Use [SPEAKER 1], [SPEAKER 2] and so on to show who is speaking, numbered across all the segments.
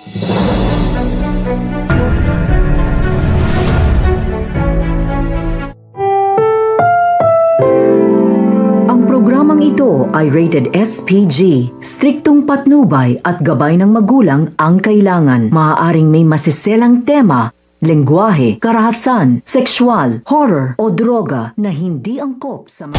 [SPEAKER 1] Ang programang ito ay rated SPG. Striktong patnubay at gabay ng magulang ang kailangan. Maaaring may masiselang tema, lengguwahe, karahasan, sexual, horror o droga na hindi angkop sa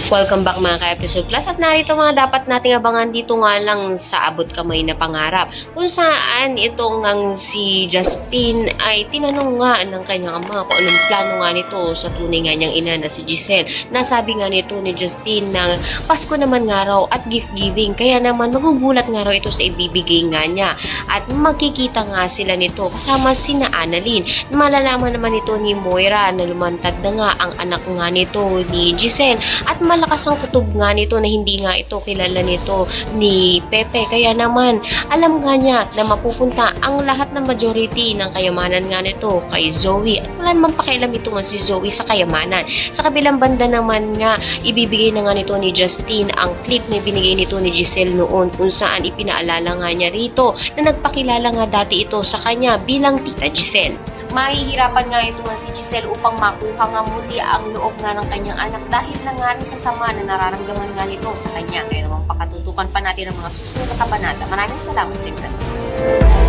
[SPEAKER 2] Welcome back mga ka-episode plus at narito mga dapat nating abangan dito nga lang sa abot kamay na pangarap kung saan itong ang si Justin ay tinanong nga ng kanyang ama kung anong plano nga nito sa tunay nga niyang ina na si Giselle. Nasabi nga nito ni Justin na Pasko naman nga raw at gift giving kaya naman magugulat nga raw ito sa ibibigay nga niya at magkikita nga sila nito kasama sina Annalyn. Malalaman naman ito ni Moira na lumantad na nga ang anak nga nito ni Giselle at malakas ang kutob nga nito na hindi nga ito kilala nito ni Pepe. Kaya naman, alam nga niya na mapupunta ang lahat ng majority ng kayamanan nga nito kay Zoe. At wala naman pakialam ito nga si Zoe sa kayamanan. Sa kabilang banda naman nga, ibibigay na nga nito ni Justin ang clip na binigay nito ni Giselle noon kung saan ipinaalala nga niya rito na nagpakilala nga dati ito sa kanya bilang Tita Giselle. Mahihirapan nga ito nga si Giselle upang makuha nga muli ang loob nga ng kanyang anak dahil na nga rin sa sama na nararamdaman nga nito sa kanya. Kaya naman pakatutukan pa natin ang mga susunod na kabanata. Maraming salamat sa inyo.